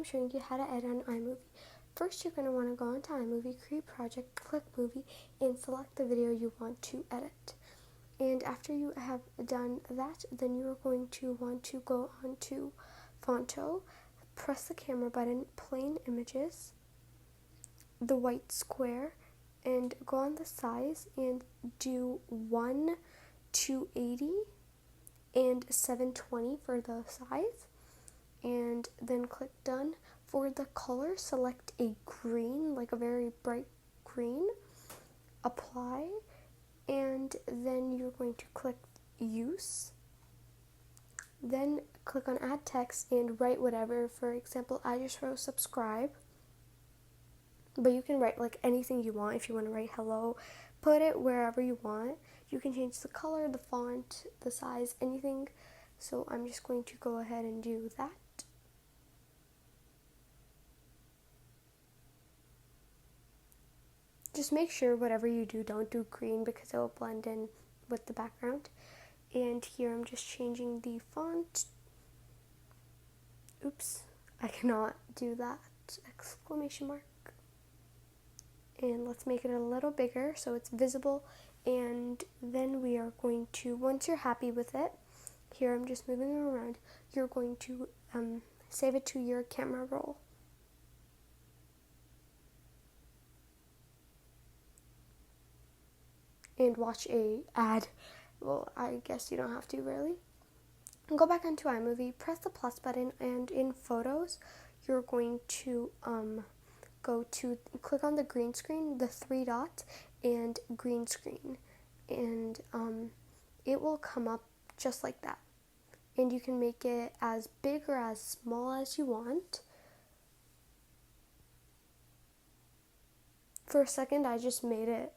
I'm showing you how to edit on iMovie. First, you're going to want to go into iMovie, create project, click movie, and select the video you want to edit. And after you have done that, then you are going to want to go on to Fonto, press the camera button, plain images, the white square, and go on the size and do 1 280 and 720 for the size, and then click done. For the color, select a green, like a very bright green, apply, and then you're going to click use. Then click on add text and write whatever. For example, I just wrote subscribe, but you can write like anything you want. If you want to write hello, put it wherever you want. You can change the color, the font, the size, anything. So I'm just going to go ahead and do that. Just make sure whatever you do, don't do green because it will blend in with the background. And here I'm just changing the font. Oops, I cannot do that, exclamation mark. And let's make it a little bigger so it's visible. And then we are going to, once you're happy with it, here I'm just moving it around, you're going to save it to your camera roll. And watch a ad. Well, I guess you don't have to really. And go back onto iMovie, press the plus button, and in photos, you're going to click on the green screen, the 3 dots, and green screen. And it will come up just like that. And you can make it as big or as small as you want. For a second, I just made it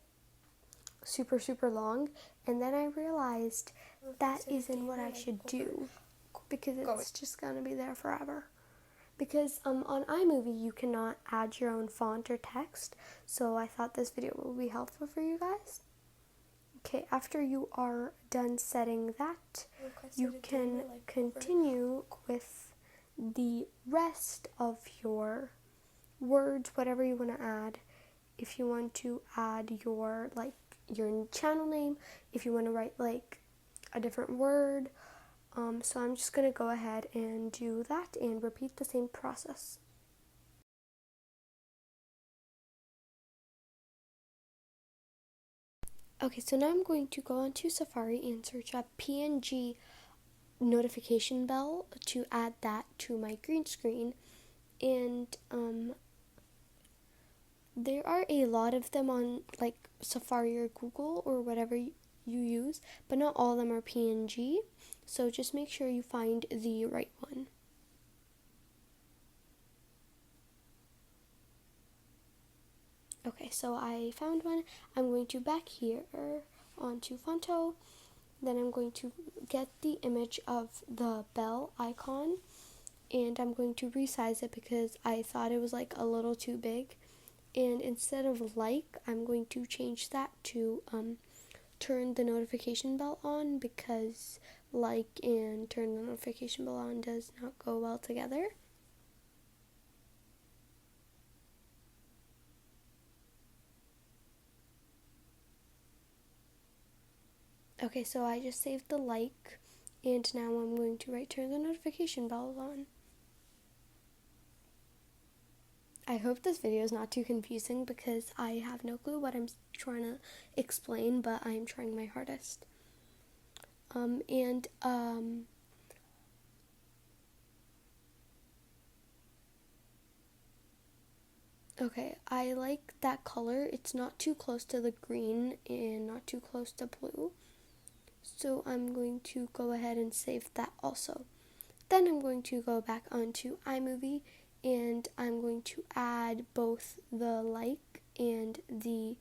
super long, and then I realized that isn't what I should do because it's just gonna be there forever. Because on iMovie you cannot add your own font or text, so I thought this video will be helpful for you guys. Okay, after you are done setting that, you can continue with the rest of your words, whatever you want to add. If you want to add your channel name, if you want to write like a different word. So I'm just going to go ahead and do that and repeat the same process. Okay, so now I'm going to go onto Safari and search up PNG notification bell to add that to my green screen. And there are a lot of them on like Safari or Google or whatever you use, but not all of them are PNG. So just make sure you find the right one. Okay, so I found one. I'm going to back here onto Fonto. Then I'm going to get the image of the bell icon, and I'm going to resize it because I thought it was like a little too big. And instead of like, I'm going to change that to turn the notification bell on, because like and turn the notification bell on does not go well together. Okay, so I just saved the like, and now I'm going to write turn the notification bell on. I hope this video is not too confusing because I have no clue what I'm trying to explain, but I'm trying my hardest. Okay, I like that color. It's not too close to the green and not too close to blue. So I'm going to go ahead and save that also. Then I'm going to go back onto iMovie, and I'm going to add both the like and the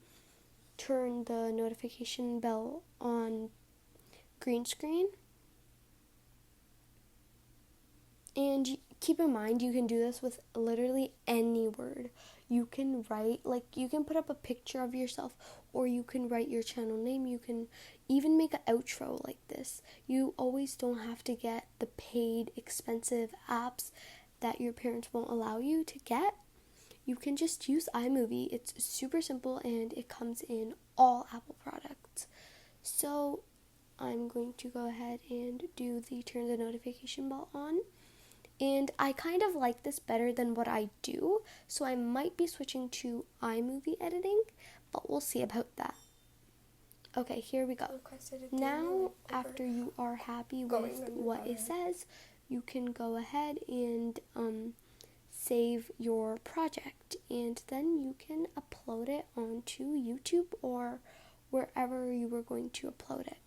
turn the notification bell on green screen. And keep in mind, you can do this with literally any word. You can write, you can put up a picture of yourself, or you can write your channel name. You can even make an outro like this. You always don't have to get the paid, expensive apps that your parents won't allow you to get, you can just use iMovie. It's super simple and it comes in all Apple products. So I'm going to go ahead and do the turn the notification bell on. And I kind of like this better than what I do, so I might be switching to iMovie editing, but we'll see about that. Okay, here we go. Now, after you are happy with what it says, you can go ahead and save your project, and then you can upload it onto YouTube or wherever you were going to upload it.